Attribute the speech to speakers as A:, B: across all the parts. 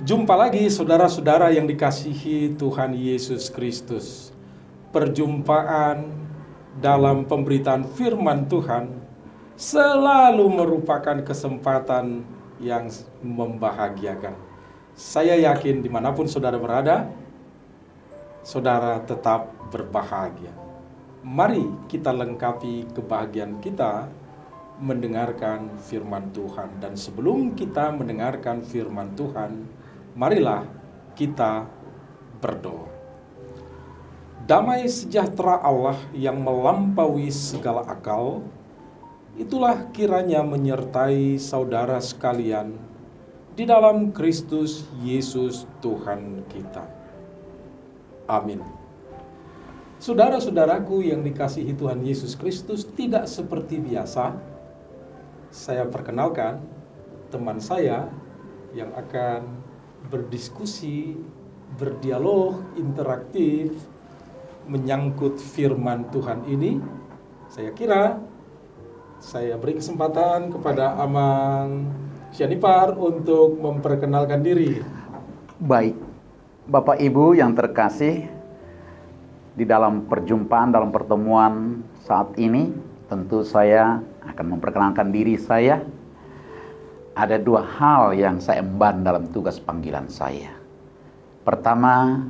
A: Jumpa lagi saudara-saudara yang dikasihi Tuhan Yesus Kristus. Perjumpaan dalam pemberitaan firman Tuhan selalu merupakan kesempatan yang membahagiakan. Saya yakin dimanapun saudara berada, saudara tetap berbahagia. Mari kita lengkapi kebahagiaan kita mendengarkan firman Tuhan. Dan sebelum kita mendengarkan firman Tuhan, marilah kita berdoa. Damai sejahtera Allah yang melampaui segala akal, itulah kiranya menyertai saudara sekalian di dalam Kristus Yesus Tuhan kita. Amin. Saudara-saudaraku yang dikasihi Tuhan Yesus Kristus, tidak seperti biasa, saya perkenalkan teman saya yang akan berdiskusi, berdialog, interaktif, menyangkut firman Tuhan ini. Saya kira saya beri kesempatan kepada Amang Sianipar untuk memperkenalkan diri.
B: Baik, Bapak Ibu yang terkasih, di dalam perjumpaan, dalam pertemuan saat ini, tentu saya akan memperkenalkan diri saya. Ada dua hal yang saya emban dalam tugas panggilan saya. Pertama,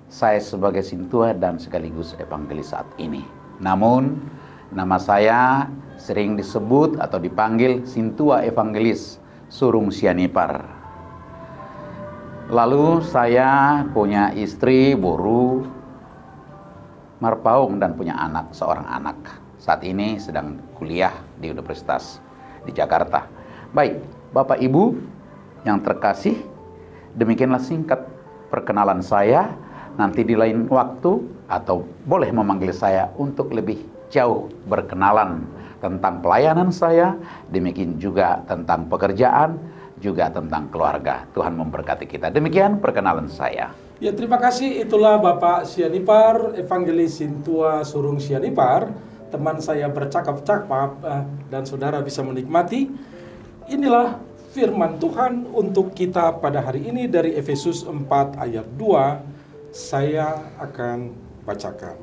B: saya sebagai sintua dan sekaligus evangelis saat ini. Namun, nama saya sering disebut atau dipanggil Sintua Evangelis Surung Sianipar. Lalu saya punya istri, Boru, Marpaung, dan punya anak, seorang anak. Saat ini sedang kuliah di Universitas di Jakarta. Baik, Bapak Ibu yang terkasih, demikianlah singkat perkenalan saya. Nanti di lain waktu atau boleh memanggil saya untuk lebih jauh berkenalan tentang pelayanan saya, demikian juga tentang pekerjaan, juga tentang keluarga. Tuhan memberkati kita. Demikian perkenalan saya.
A: Ya, terima kasih. Itulah Bapak Sianipar, Evangelis Sintua Surung Sianipar. Teman saya bercakap-cakap dan saudara bisa menikmati. Inilah firman Tuhan untuk kita pada hari ini dari Efesus 4 ayat 2. Saya akan bacakan.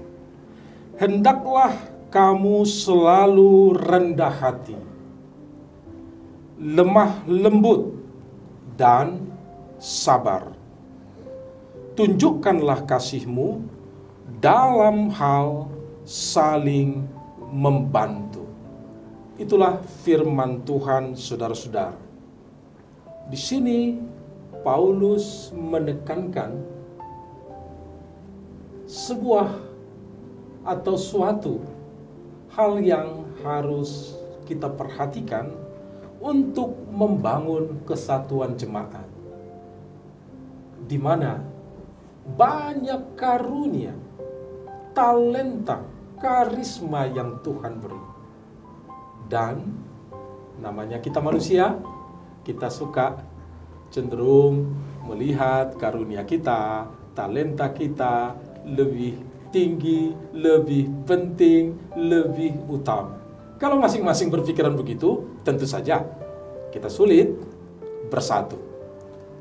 A: Hendaklah kamu selalu rendah hati, lemah lembut, dan sabar. Tunjukkanlah kasihmu dalam hal saling membantu. Itulah firman Tuhan, saudara-saudara. Di sini Paulus menekankan sebuah atau suatu hal yang harus kita perhatikan untuk membangun kesatuan jemaat, di mana banyak karunia, talenta, karisma yang Tuhan beri. Dan namanya kita manusia, kita suka cenderung melihat karunia kita, talenta kita lebih tinggi, lebih penting, lebih utama. Kalau masing-masing berpikiran begitu, tentu saja kita sulit bersatu.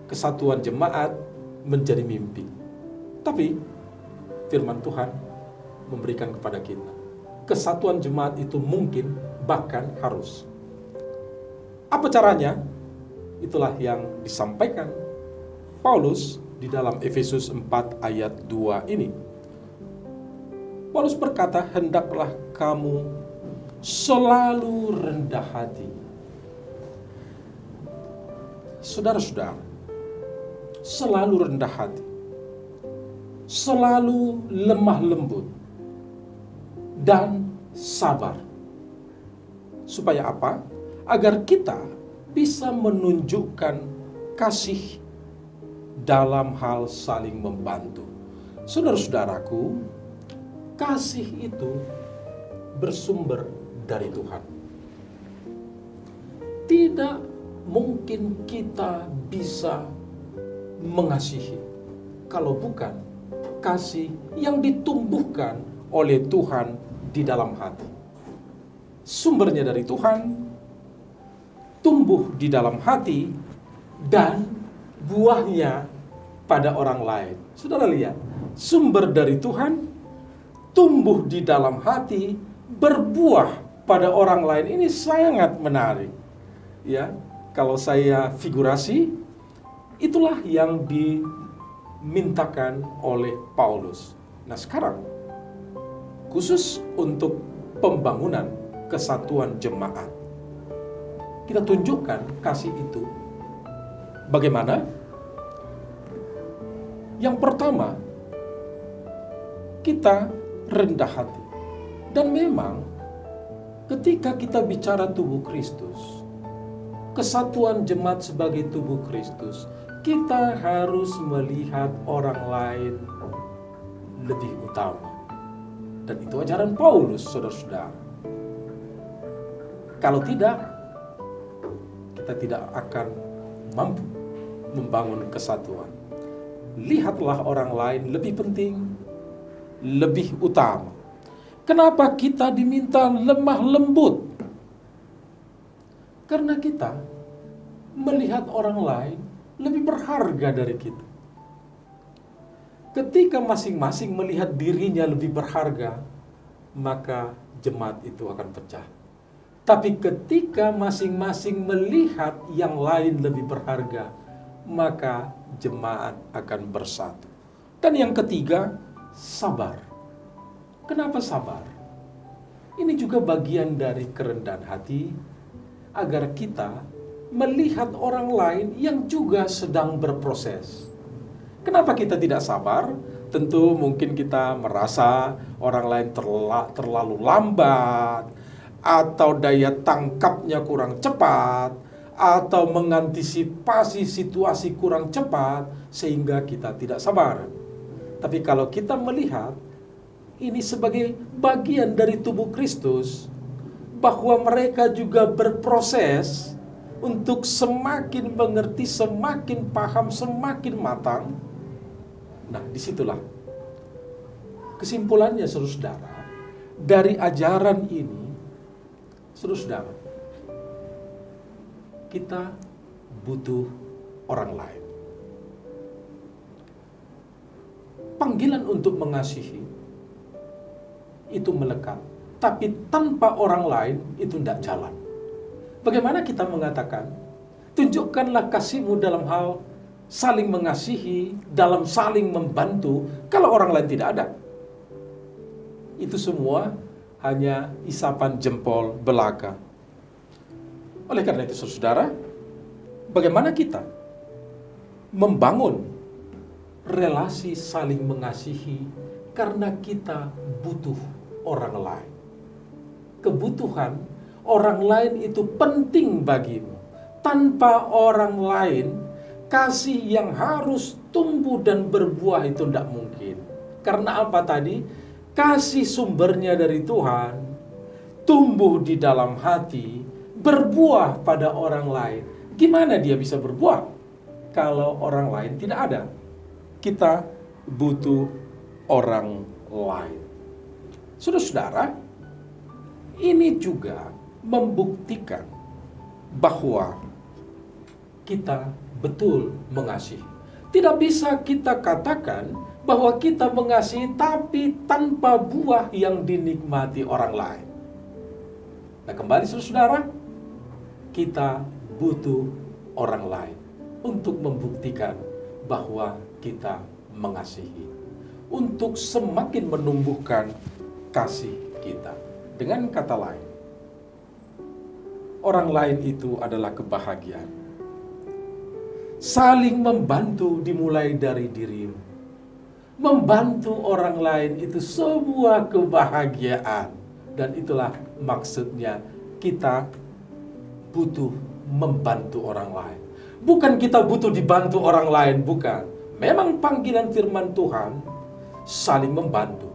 A: Kesatuan jemaat menjadi mimpi. Tapi firman Tuhan memberikan kepada kita kesatuan jemaat itu mungkin, bahkan harus. Apa caranya? Itulah yang disampaikan Paulus di dalam Efesus 4 ayat 2 ini. Paulus berkata, hendaklah kamu selalu rendah hati. Saudara-saudara, selalu rendah hati, selalu lemah lembut, dan sabar. Supaya apa? Agar kita bisa menunjukkan kasih dalam hal saling membantu. Saudara-saudaraku, kasih itu bersumber dari Tuhan. Tidak mungkin kita bisa mengasihi kalau bukan kasih yang ditumbuhkan oleh Tuhan di dalam hati. Sumbernya dari Tuhan, tumbuh di dalam hati, dan buahnya pada orang lain. Saudara lihat, sumber dari Tuhan, tumbuh di dalam hati, berbuah pada orang lain. Ini sangat menarik. Ya, kalau saya figurasi, itulah yang dimintakan oleh Paulus. Nah, sekarang khusus untuk pembangunan kesatuan jemaat, kita tunjukkan kasih itu. Bagaimana? Yang pertama, kita rendah hati. Dan memang ketika kita bicara tubuh Kristus, kesatuan jemaat sebagai tubuh Kristus, kita harus melihat orang lain lebih utama. Dan itu ajaran Paulus, saudara-saudara. Kalau tidak, kita tidak akan mampu membangun kesatuan. Lihatlah orang lain lebih penting, lebih utama. Kenapa kita diminta lemah lembut? Karena kita melihat orang lain lebih berharga dari kita. Ketika masing-masing melihat dirinya lebih berharga, maka jemaat itu akan pecah. Tapi ketika masing-masing melihat yang lain lebih berharga, maka jemaat akan bersatu. Dan yang ketiga, sabar. Kenapa sabar? Ini juga bagian dari kerendahan hati, agar kita melihat orang lain yang juga sedang berproses. Kenapa kita tidak sabar? Tentu mungkin kita merasa orang lain terlalu lambat, atau daya tangkapnya kurang cepat, atau mengantisipasi situasi kurang cepat, sehingga kita tidak sabar. Tapi kalau kita melihat ini sebagai bagian dari tubuh Kristus, bahwa mereka juga berproses untuk semakin mengerti, semakin paham, semakin matang. Nah, disitulah kesimpulannya, saudara-saudara, dari ajaran ini, saudara-saudara, kita butuh orang lain. Panggilan untuk mengasihi itu melekat, tapi tanpa orang lain itu tidak jalan. Bagaimana kita mengatakan, tunjukkanlah kasihmu dalam hal saling mengasihi, dalam saling membantu, kalau orang lain tidak ada? Itu semua hanya isapan jempol belaka. Oleh karena itu, saudara, bagaimana kita membangun relasi saling mengasihi karena kita butuh orang lain. Kebutuhan orang lain itu penting bagimu. Tanpa orang lain, kasih yang harus tumbuh dan berbuah itu tidak mungkin. Karena apa tadi? Kasih sumbernya dari Tuhan, tumbuh di dalam hati, berbuah pada orang lain. Gimana dia bisa berbuah kalau orang lain tidak ada? Kita butuh orang lain. Saudara-saudara, ini juga membuktikan bahwa kita betul mengasihi. Tidak bisa kita katakan bahwa kita mengasihi tapi tanpa buah yang dinikmati orang lain. Nah, kembali saudara-saudara, kita butuh orang lain untuk membuktikan bahwa kita mengasihi, untuk semakin menumbuhkan kasih kita. Dengan kata lain, orang lain itu adalah kebahagiaan. Saling membantu dimulai dari dirimu. Membantu orang lain itu sebuah kebahagiaan. Dan itulah maksudnya kita butuh membantu orang lain. Bukan kita butuh dibantu orang lain, bukan. Memang panggilan firman Tuhan saling membantu.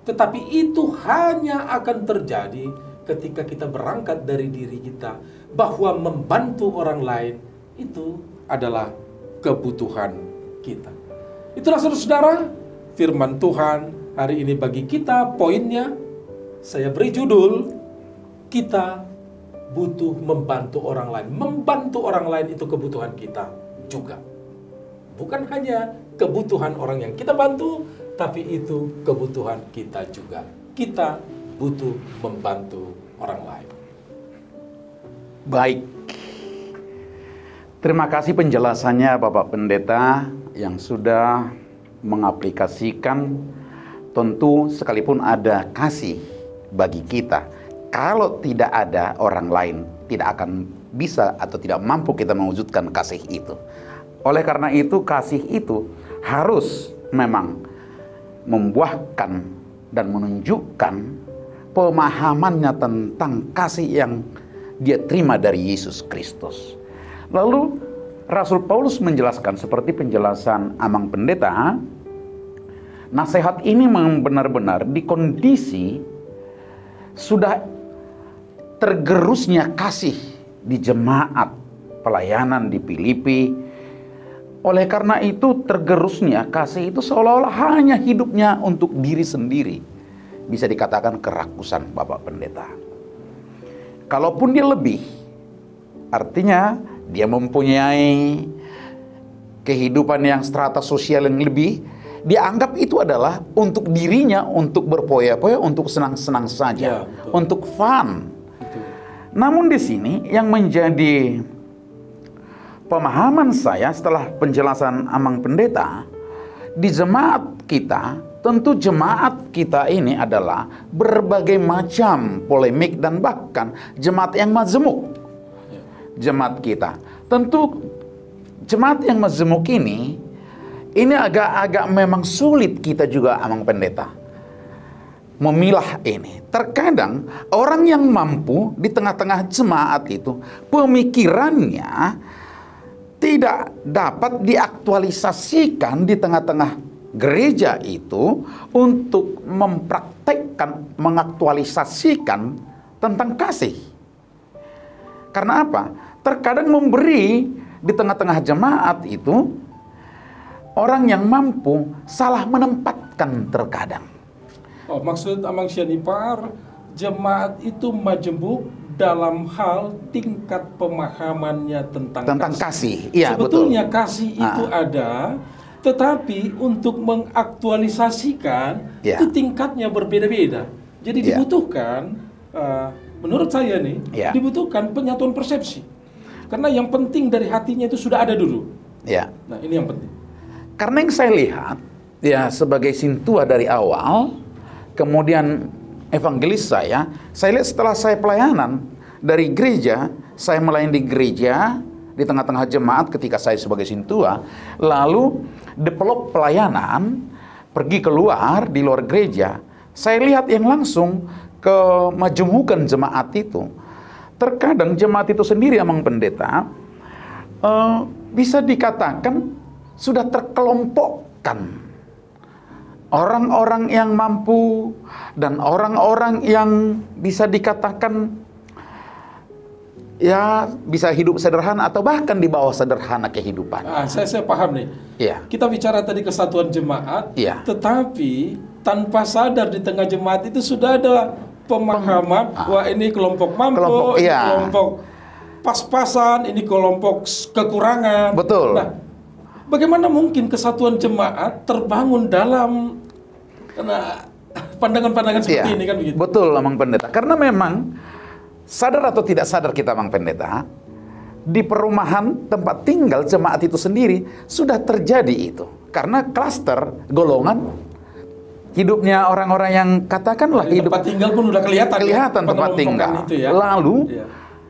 A: Tetapi itu hanya akan terjadi ketika kita berangkat dari diri kita, bahwa membantu orang lain itu adalah kebutuhan kita. Itulah saudara-saudara, firman Tuhan hari ini bagi kita. Poinnya saya beri judul, kita butuh membantu orang lain. Membantu orang lain itu kebutuhan kita juga. bukan hanya kebutuhan orang yang kita bantu, tapi itu kebutuhan kita juga. Kita butuh membantu orang lain.
B: Baik. Terima kasih penjelasannya Bapak Pendeta yang sudah mengaplikasikan. Tentu sekalipun ada kasih bagi kita, kalau tidak ada orang lain tidak akan bisa atau tidak mampu kita mewujudkan kasih itu. Oleh karena itu kasih itu harus memang membuahkan dan menunjukkan pemahamannya tentang kasih yang dia terima dari Yesus Kristus. Lalu Rasul Paulus menjelaskan seperti penjelasan Amang Pendeta, nasihat ini memang benar-benar di kondisi sudah tergerusnya kasih di jemaat pelayanan di Filipi. Oleh karena itu tergerusnya kasih itu seolah-olah hanya hidupnya untuk diri sendiri. Bisa dikatakan kerakusan Bapak Pendeta. Kalaupun dia lebih, artinya dia mempunyai kehidupan yang strata sosial yang lebih, dia anggap itu adalah untuk dirinya, untuk berpoya-poya, untuk senang-senang saja,
A: ya,
B: untuk fun.
A: Betul.
B: Namun di sini yang menjadi pemahaman saya setelah penjelasan Amang Pendeta, di jemaat kita, tentu jemaat kita ini adalah berbagai macam polemik dan bahkan jemaat yang majemuk. Jemaat kita, tentu jemaat yang majemuk ini agak-agak memang sulit kita juga Amang Pendeta memilah ini. Terkadang orang yang mampu di tengah-tengah jemaat itu pemikirannya tidak dapat diaktualisasikan di tengah-tengah gereja itu untuk mempraktekkan, mengaktualisasikan tentang kasih. Karena apa? Terkadang memberi di tengah-tengah jemaat itu orang yang mampu salah menempatkan terkadang.
A: Oh, maksud Amang Syanipar, jemaat itu majemuk dalam hal tingkat pemahamannya tentang
B: kasih. Iya,
A: sebetulnya
B: betul.
A: kasih itu ada, tetapi untuk mengaktualisasikan itu tingkatnya berbeda-beda. Jadi dibutuhkan, menurut saya nih, dibutuhkan penyatuan persepsi. Karena yang penting dari hatinya itu sudah ada dulu.
B: Ya.
A: Nah, ini yang penting.
B: Karena yang saya lihat, ya sebagai sintua dari awal, kemudian evangelis saya lihat setelah saya pelayanan dari gereja, saya melayani di gereja, di tengah-tengah jemaat ketika saya sebagai sintua, lalu develop pelayanan, pergi keluar di luar gereja, saya lihat yang langsung kemajemukan jemaat itu. Terkadang jemaat itu sendiri Amang Pendeta bisa dikatakan sudah terkelompokkan. Orang-orang yang mampu dan orang-orang yang bisa dikatakan ya bisa hidup sederhana atau bahkan di bawah sederhana kehidupan.
A: Saya paham nih.
B: Ya.
A: Kita bicara tadi kesatuan jemaat, tetapi tanpa sadar di tengah jemaat itu sudah ada pemahaman, wah ini kelompok mampu, ini kelompok pas-pasan, ini kelompok kekurangan.
B: Betul.
A: Nah, bagaimana mungkin kesatuan jemaat terbangun dalam pandangan-pandangan seperti ini kan begitu?
B: Betul, Amang Pendeta. Karena memang sadar atau tidak sadar kita, Amang Pendeta, di perumahan tempat tinggal jemaat itu sendiri sudah terjadi itu. Karena klaster golongan hidupnya orang-orang yang katakanlah hidup
A: tempat tinggal pun udah kelihatan
B: tempat tinggal. Lalu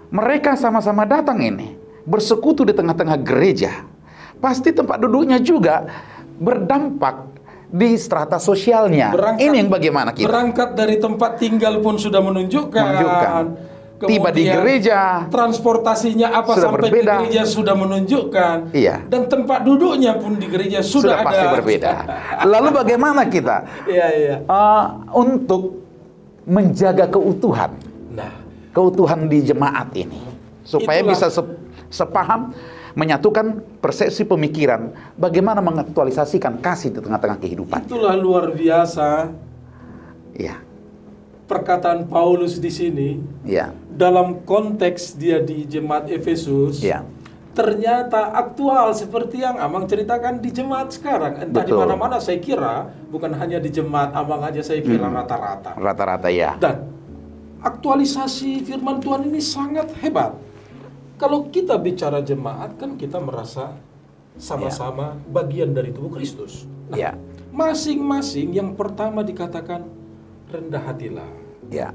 B: mereka sama-sama datang ini bersekutu di tengah-tengah gereja. Pasti tempat duduknya juga berdampak di strata sosialnya. Ini yang bagaimana kita?
A: Berangkat dari tempat tinggal pun sudah menunjukkan.
B: Tiba di gereja,
A: transportasinya apa sampai berbeda. Di gereja sudah menunjukkan. Dan tempat duduknya pun di gereja sudah ada.
B: Pasti berbeda. Lalu bagaimana kita untuk menjaga keutuhan, keutuhan di jemaat ini, supaya bisa sepaham, menyatukan persepsi pemikiran, bagaimana mengaktualisasikan kasih di tengah-tengah kehidupan.
A: Itulah luar biasa. Perkataan Paulus di sini, dalam konteks dia di jemaat Efesus, ternyata aktual seperti yang Amang ceritakan di jemaat sekarang. Entah di
B: Betul.
A: mana-mana, saya kira bukan hanya di jemaat Amang aja, saya kira rata-rata.
B: Rata-rata ya.
A: Dan aktualisasi firman Tuhan ini sangat hebat. Kalau kita bicara jemaat kan kita merasa sama-sama bagian dari tubuh Kristus. Nah,
B: Ya.
A: masing-masing yang pertama dikatakan rendah hatilah.
B: Ya.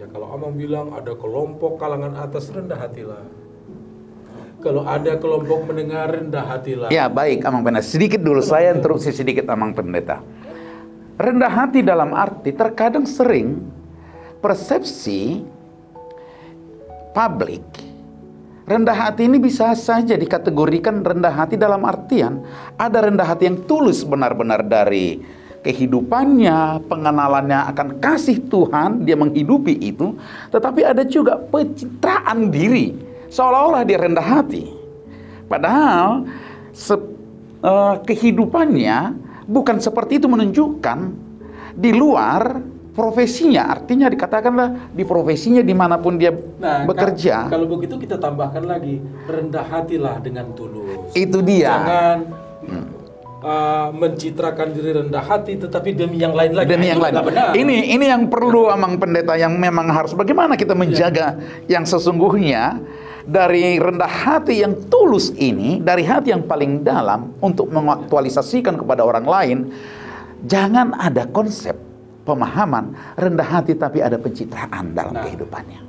A: Ya kalau Amang bilang ada kelompok kalangan atas, rendah hatilah. Kalau ada kelompok mendengar, rendah hatilah.
B: Ya, baik Amang Pendeta. Sedikit dulu saya interupsi sedikit Amang Pendeta. Rendah hati dalam arti terkadang sering persepsi publik rendah hati ini bisa saja dikategorikan rendah hati dalam artian ada rendah hati yang tulus benar-benar dari kehidupannya, pengenalannya akan kasih Tuhan, dia menghidupi itu, tetapi ada juga pencitraan diri, seolah-olah dia rendah hati. Padahal kehidupannya bukan seperti itu, menunjukkan di luar profesinya, artinya dikatakanlah di profesinya dimanapun dia bekerja.
A: Kalau begitu kita tambahkan lagi, rendah hatilah dengan tulus.
B: Itu dia.
A: Jangan mencitrakan diri rendah hati tetapi demi yang lain lagi.
B: Demi yang lain. Ini yang perlu Amang Pendeta, yang memang harus bagaimana kita menjaga yang sesungguhnya dari rendah hati yang tulus ini, dari hati yang paling dalam untuk mengaktualisasikan kepada orang lain. Jangan ada konsep pemahaman rendah hati tapi ada pencitraan dalam kehidupannya.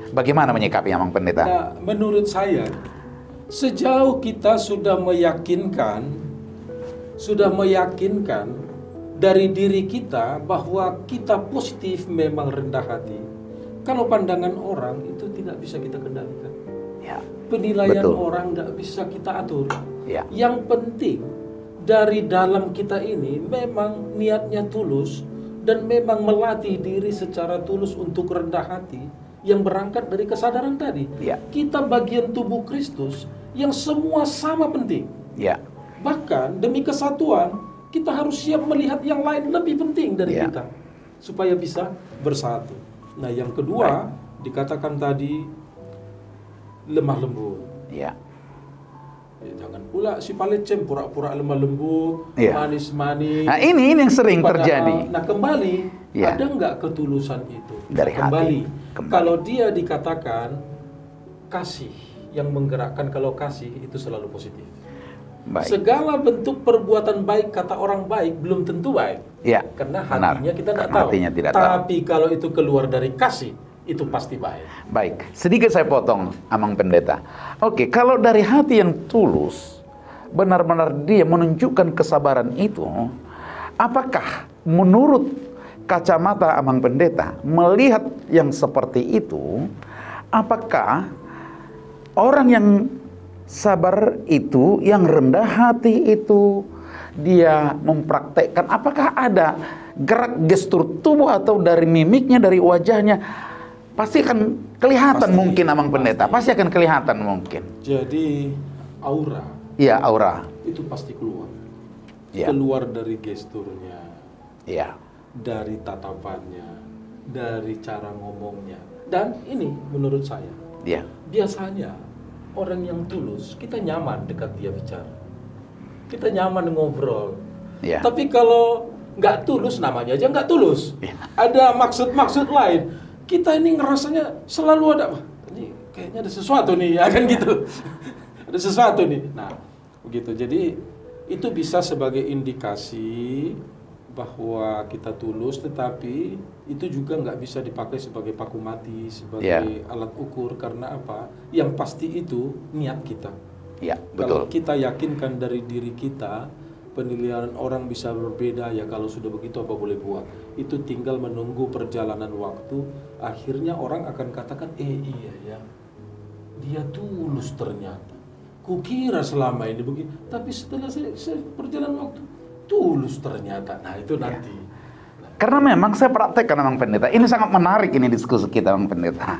B: Bagaimana menyikapi Amang Pendeta?
A: Nah, menurut saya sejauh kita sudah meyakinkan dari diri kita bahwa kita positif memang rendah hati. Kalau pandangan orang itu tidak bisa kita kendalikan.
B: Ya,
A: penilaian
B: betul.
A: orang tidak bisa kita atur.
B: Ya.
A: Yang penting dari dalam kita ini memang niatnya tulus dan memang melatih diri secara tulus untuk rendah hati yang berangkat dari kesadaran tadi.
B: Ya.
A: Kita bagian tubuh Kristus yang semua sama penting.
B: Ya.
A: Bahkan demi kesatuan kita harus siap melihat yang lain lebih penting dari kita supaya bisa bersatu. Nah, yang kedua dikatakan tadi lemah lembut.
B: Ya.
A: Jangan pula si palecem pura-pura lemah lembut, manis-manis.
B: Nah, ini yang sering terjadi.
A: Nah, kembali ada nggak ketulusan itu?
B: Dari
A: kembali.
B: hati.
A: Kalau dia dikatakan kasih yang menggerakkan, kalau kasih itu selalu positif.
B: Baik.
A: Segala bentuk perbuatan baik kata orang baik belum tentu baik.
B: Ya.
A: Karena hatinya kita tidak tahu.
B: Hatinya tidak tahu.
A: Tapi kalau itu keluar dari kasih, itu pasti baik.
B: Baik, sedikit saya potong Amang Pendeta. Oke, kalau dari hati yang tulus, benar-benar dia menunjukkan kesabaran itu, apakah menurut kacamata Amang Pendeta, melihat yang seperti itu, apakah orang yang sabar itu, yang rendah hati itu, dia mempraktekkan, apakah ada gerak gestur tubuh atau dari mimiknya, dari wajahnya, pasti akan kelihatan mungkin Amang Pendeta, pasti akan kelihatan mungkin.
A: Jadi aura.
B: Iya, aura.
A: Itu pasti keluar.
B: Ya.
A: Keluar dari gesturnya.
B: Iya.
A: Dari tatapannya, dari cara ngomongnya. Dan ini menurut saya, biasanya orang yang tulus, kita nyaman dekat dia bicara. Kita nyaman ngobrol.
B: Ya.
A: Tapi kalau nggak tulus, namanya aja nggak tulus.
B: Ya.
A: Ada maksud-maksud lain. Kita ini ngerasanya selalu ada, ini kayaknya ada sesuatu nih, ya kan gitu. Ada sesuatu nih. Nah, begitu. Jadi itu bisa sebagai indikasi bahwa kita tulus, tetapi itu juga nggak bisa dipakai sebagai paku mati, sebagai alat ukur. Karena apa? Yang pasti itu niat kita.
B: Ya,
A: Kalau
B: betul.
A: kita yakinkan dari diri kita, penilaian orang bisa berbeda, ya kalau sudah begitu apa boleh buat. Itu tinggal menunggu perjalanan waktu, akhirnya orang akan katakan, iya ya, dia tulus ternyata. Kukira selama ini begini, tapi setelah saya perjalanan waktu, tulus ternyata. Nah itu nanti.
B: Karena memang saya praktekkan Amang Pendeta. Ini sangat menarik ini diskusi kita Amang Pendeta.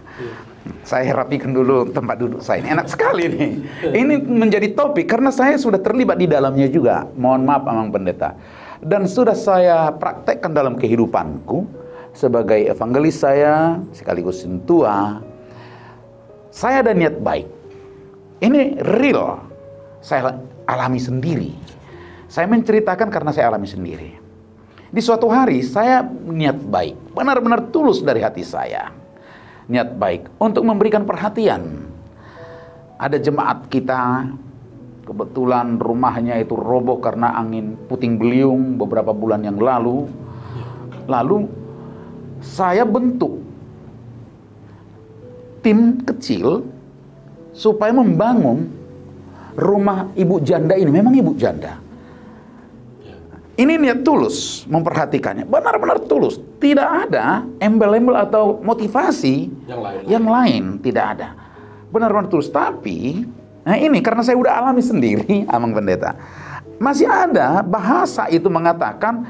B: Saya rapikan dulu tempat duduk saya. Ini enak sekali nih. Ini menjadi topik karena saya sudah terlibat di dalamnya juga. Mohon maaf Amang Pendeta. Dan sudah saya praktekkan dalam kehidupanku sebagai evangelis saya sekaligus sintua. Saya ada niat baik. Ini real, saya alami sendiri. Saya menceritakan karena saya alami sendiri. Di suatu hari saya niat baik, benar-benar tulus dari hati saya. Niat baik untuk memberikan perhatian. Ada jemaat kita, kebetulan rumahnya itu roboh karena angin puting beliung beberapa bulan yang lalu. Lalu saya bentuk tim kecil supaya membangun rumah ibu janda ini. Memang ibu janda. Ini niat tulus memperhatikannya, benar-benar tulus. Tidak ada embel-embel atau motivasi yang lain, tidak ada. Benar-benar tulus. Tapi, nah ini karena saya udah alami sendiri, Amang Pendeta. Masih ada bahasa itu mengatakan,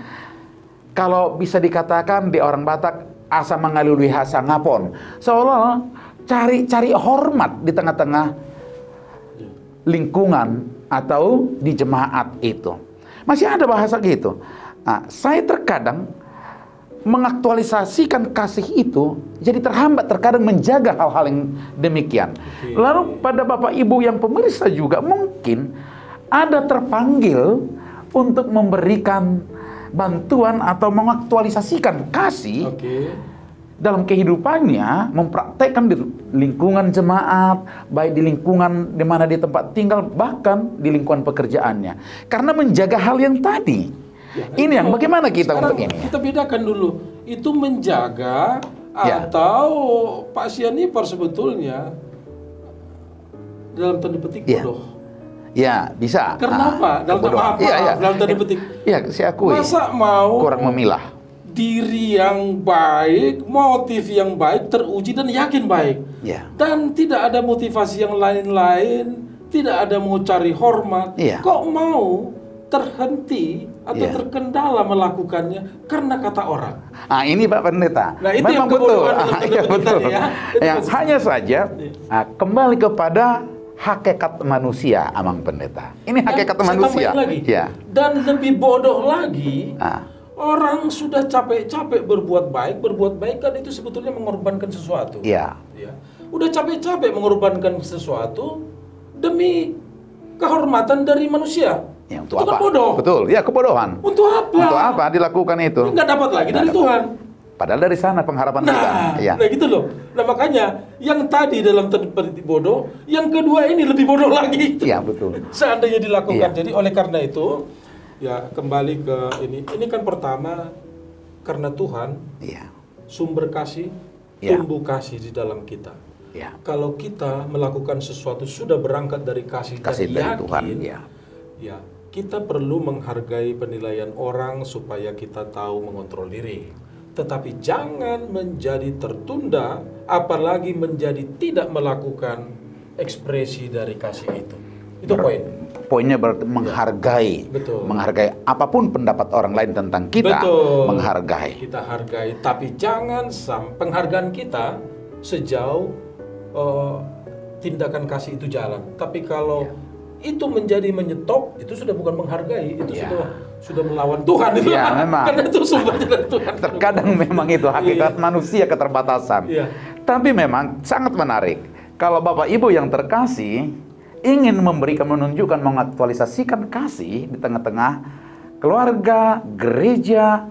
B: kalau bisa dikatakan di orang Batak, asa mengalului hasa ngapon. Seolah cari hormat di tengah-tengah lingkungan atau di jemaat itu. Masih ada bahasa gitu. Nah, saya terkadang mengaktualisasikan kasih itu jadi terhambat, terkadang menjaga hal-hal yang demikian. Lalu pada Bapak Ibu yang pemirsa juga mungkin ada terpanggil untuk memberikan bantuan atau mengaktualisasikan kasih dalam kehidupannya, mempraktekkan di lingkungan jemaat, baik di lingkungan di mana di tempat tinggal, bahkan di lingkungan pekerjaannya. Karena menjaga hal yang tadi. Ya, ini yang bagaimana kita untuk ini?
A: Kita bedakan dulu, itu menjaga atau Pak Sianipar sebetulnya dalam tanda petik bodoh.
B: Ya, bisa.
A: Kenapa? Dalam tanda petik.
B: Iya, saya akui.
A: Masa mau
B: kurang memilah.
A: Diri yang baik, motif yang baik, teruji dan yakin baik. Dan tidak ada motivasi yang lain-lain, tidak ada mau cari hormat. Kok mau terhenti atau terkendala melakukannya karena kata orang?
B: Ah, ini Pak Pendeta.
A: Nah, itu
B: memang
A: yang
B: betul.
A: Iya,
B: betul. Yang hanya saja kembali kepada hakikat manusia, Amang Pendeta. Ini hakikat manusia.
A: Lagi. Dan lebih bodoh lagi. Orang sudah capek-capek berbuat baik kan itu sebetulnya mengorbankan sesuatu. Udah capek-capek mengorbankan sesuatu demi kehormatan dari manusia.
B: Untuk
A: itu
B: apa?
A: Kan bodoh.
B: Betul, kebodohan.
A: Untuk apa?
B: Untuk apa dilakukan itu?
A: Nggak dapat lagi dari Tuhan.
B: Padahal dari sana pengharapan kita.
A: Nah gitu loh. Nah makanya yang tadi dalam tanda petik bodoh, yang kedua ini lebih bodoh lagi.
B: Iya betul.
A: Seandainya dilakukan. Jadi oleh karena itu, ya kembali ke ini kan pertama karena Tuhan sumber kasih, tumbuh kasih di dalam kita. Kalau kita melakukan sesuatu sudah berangkat dari kasih dan
B: dari
A: yakin,
B: Tuhan,
A: kita perlu menghargai penilaian orang supaya kita tahu mengontrol diri. Tetapi jangan menjadi tertunda, apalagi menjadi tidak melakukan ekspresi dari kasih itu. Itu poin.
B: Poinnya berarti menghargai. Menghargai apapun pendapat orang lain tentang kita. Menghargai.
A: Kita hargai, tapi jangan penghargaan kita sejauh tindakan kasih itu jalan. Tapi kalau itu menjadi menyetop, itu sudah bukan menghargai, itu sudah melawan Tuhan itu.
B: Memang.
A: Karena itu sumbernya dari Tuhan.
B: Terkadang memang itu hakikat manusia, keterbatasan. Tapi memang sangat menarik. Kalau Bapak Ibu yang terkasih ingin menunjukkan, mengaktualisasikan kasih di tengah-tengah keluarga, gereja,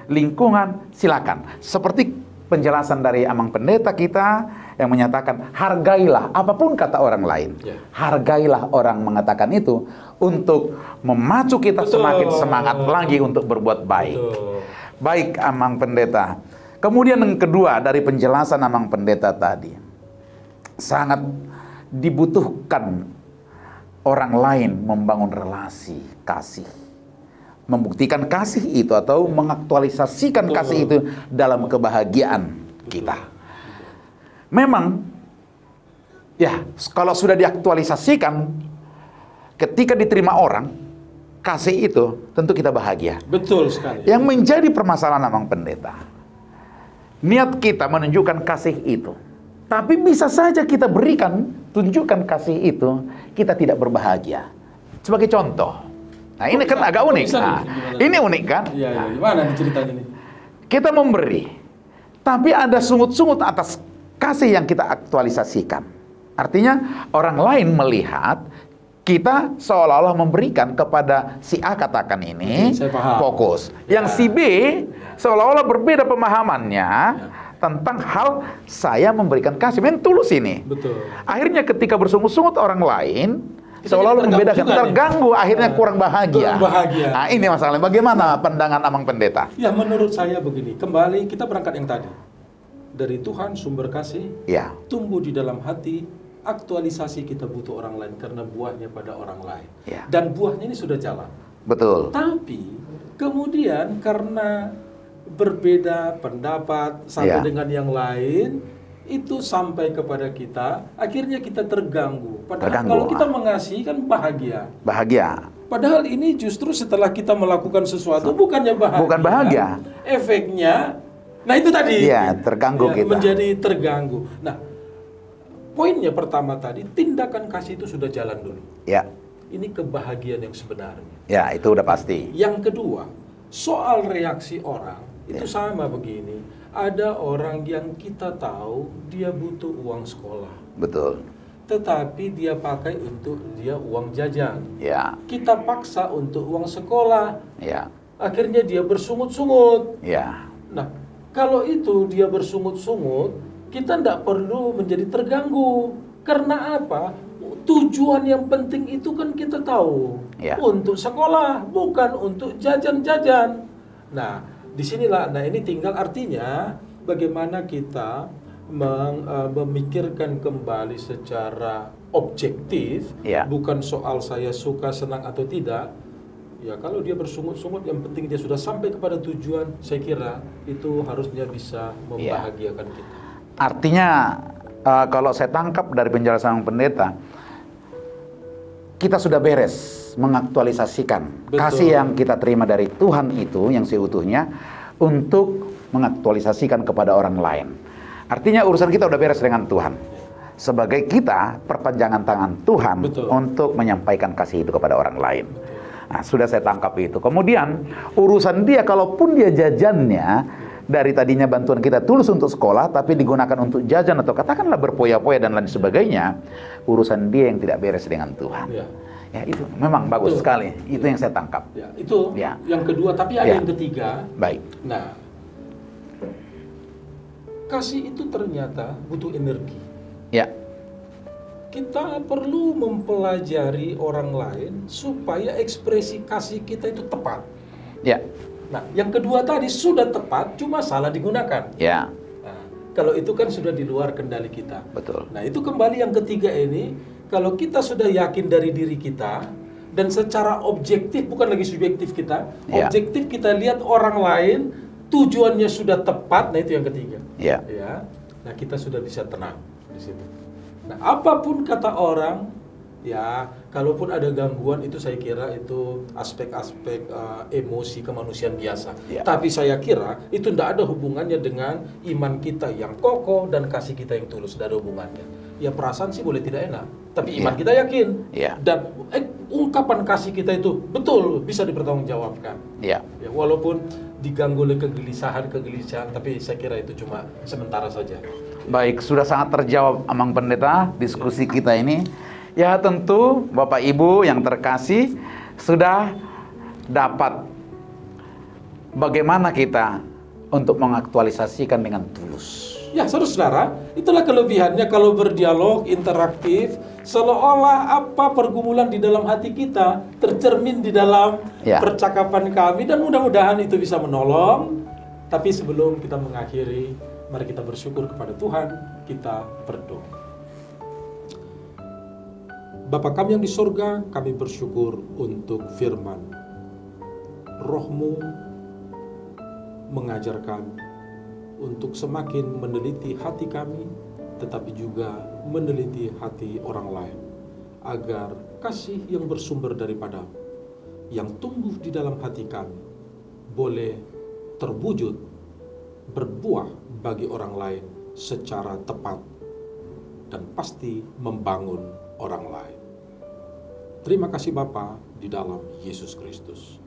B: lingkungan, silakan. Seperti penjelasan dari Amang Pendeta kita yang menyatakan hargailah apapun kata orang lain. Hargailah orang mengatakan itu untuk memacu kita semakin semangat lagi untuk berbuat baik. Baik Amang Pendeta. Kemudian yang kedua dari penjelasan Amang Pendeta tadi, sangat dibutuhkan orang lain membangun relasi kasih. Membuktikan kasih itu atau mengaktualisasikan kasih itu dalam kebahagiaan kita. Memang, kalau sudah diaktualisasikan, ketika diterima orang, kasih itu tentu kita bahagia.
A: Betul sekali.
B: Yang menjadi permasalahan Amang Pendeta, niat kita menunjukkan kasih itu, tapi bisa saja kita tunjukkan kasih itu, kita tidak berbahagia. Sebagai contoh, nah ini kan agak unik. Ini unik kan?
A: Gimana ceritanya ini?
B: Kita memberi, tapi ada sungut-sungut atas kasih yang kita aktualisasikan. Artinya orang lain melihat kita seolah-olah memberikan kepada si A, katakan ini,
A: Saya paham.
B: fokus.
A: Ya.
B: Yang si B seolah-olah berbeda pemahamannya tentang hal saya memberikan kasih. Memang tulus ini.
A: Betul.
B: Akhirnya ketika bersungut-sungut orang lain,
A: Kita
B: seolah-olah
A: jadi
B: membedakan,
A: terganggu juga
B: terganggu, akhirnya kurang bahagia.
A: Kurang bahagia.
B: Nah, ini masalahnya. Bagaimana pandangan Amang Pendeta?
A: Ya, menurut saya begini, kembali kita berangkat yang tadi. Dari Tuhan sumber kasih,
B: Ya,
A: tumbuh di dalam hati, aktualisasi kita butuh orang lain karena buahnya pada orang lain.
B: Ya.
A: Dan buahnya ini sudah jalan.
B: betul.
A: Tapi kemudian karena berbeda pendapat satu
B: Ya.
A: dengan yang lain, itu sampai kepada kita, akhirnya kita terganggu. Padahal
B: Terganggu.
A: kalau kita mengasihi kan bahagia.
B: Bahagia.
A: Padahal ini justru setelah kita melakukan sesuatu bukannya bahagia.
B: Bukan bahagia.
A: Efeknya, nah itu tadi.
B: Iya, terganggu kita.
A: Menjadi terganggu. Nah, poinnya pertama tadi, tindakan kasih itu sudah jalan dulu.
B: Ya,
A: Ini kebahagiaan yang sebenarnya.
B: ya itu udah pasti.
A: Yang kedua, soal reaksi orang, itu
B: Ya.
A: sama begini. Ada orang yang kita tahu dia butuh uang sekolah.
B: Betul.
A: Tetapi dia pakai untuk dia uang jajan.
B: Ya,
A: Kita paksa untuk uang sekolah.
B: ya,
A: Akhirnya dia bersungut-sungut.
B: ya,
A: Nah, kalau itu dia bersungut-sungut, kita tidak perlu menjadi terganggu. Karena apa? Tujuan yang penting itu kan kita tahu.
B: Ya.
A: Untuk sekolah, bukan untuk jajan-jajan. Nah, disinilah, nah ini tinggal artinya bagaimana kita memikirkan kembali secara objektif,
B: Ya.
A: bukan soal saya suka, senang atau tidak. Ya, kalau dia bersungut-sungut, yang penting dia sudah sampai kepada tujuan, saya kira itu harusnya bisa membahagiakan kita.
B: Artinya kalau saya tangkap dari penjelasan pendeta, kita sudah beres mengaktualisasikan
A: Betul.
B: kasih yang kita terima dari Tuhan itu yang seutuhnya untuk mengaktualisasikan kepada orang lain. Artinya urusan kita udah beres dengan Tuhan. Sebagai kita perpanjangan tangan Tuhan
A: Betul.
B: untuk menyampaikan kasih itu kepada orang lain. Nah, sudah saya tangkap itu. Kemudian urusan dia, kalaupun dia jajannya dari tadinya bantuan kita tulus untuk sekolah, tapi digunakan untuk jajan atau katakanlah berpoya-poya dan lain sebagainya, urusan dia yang tidak beres dengan Tuhan.
A: Ya.
B: Ya, itu memang bagus
A: Betul.
B: sekali. Itu yang saya tangkap.
A: Ya, itu
B: Ya.
A: yang kedua, tapi ada
B: Ya.
A: yang ketiga.
B: Baik.
A: Nah, kasih itu ternyata butuh energi.
B: Ya,
A: Kita perlu mempelajari orang lain supaya ekspresi kasih kita itu tepat.
B: ya,
A: Nah, yang kedua tadi sudah tepat, cuma salah digunakan.
B: ya,
A: Nah, kalau itu kan sudah di luar kendali kita.
B: betul.
A: Nah, itu kembali yang ketiga ini, kalau kita sudah yakin dari diri kita, dan secara objektif, bukan lagi subjektif kita,
B: Ya.
A: objektif kita lihat orang lain, tujuannya sudah tepat, nah itu yang ketiga.
B: Ya.
A: Ya. Nah, kita sudah bisa tenang di situ. Nah, apapun kata orang, ya, kalaupun ada gangguan itu saya kira itu aspek-aspek emosi kemanusiaan biasa.
B: Ya.
A: Tapi saya kira itu tidak ada hubungannya dengan iman kita yang kokoh dan kasih kita yang tulus, tidak ada hubungannya. Ya, perasaan sih boleh tidak enak, tapi iman
B: Ya.
A: kita yakin.
B: Ya.
A: Dan ungkapan kasih kita itu betul bisa dipertanggungjawabkan.
B: Ya.
A: Ya, walaupun diganggu oleh kegelisahan, tapi saya kira itu cuma sementara saja.
B: Baik, sudah sangat terjawab Amang Pendeta diskusi kita ini. Ya, tentu Bapak Ibu yang terkasih sudah dapat bagaimana kita untuk mengaktualisasikan dengan tulus.
A: Ya, saudara-saudara, itulah kelebihannya kalau berdialog interaktif, seolah-olah apa pergumulan di dalam hati kita tercermin di dalam
B: Ya.
A: percakapan kami, dan mudah-mudahan itu bisa menolong. Tapi sebelum kita mengakhiri, mari kita bersyukur kepada Tuhan, kita berdoa. Bapa kami yang di sorga, kami bersyukur untuk firman. Roh-Mu mengajar kami untuk semakin meneliti hati kami, tetapi juga meneliti hati orang lain, agar kasih yang bersumber daripada yang tumbuh di dalam hati kami boleh terwujud, berbuah bagi orang lain secara tepat, dan pasti membangun orang lain. Terima kasih Bapa di dalam Yesus Kristus.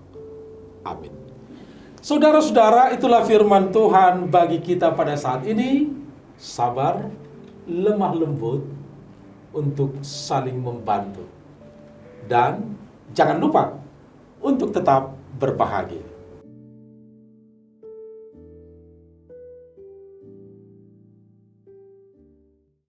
A: Amin. Saudara-saudara, itulah firman Tuhan bagi kita pada saat ini. Sabar, lemah lembut, untuk saling membantu. Dan jangan lupa untuk tetap berbahagia.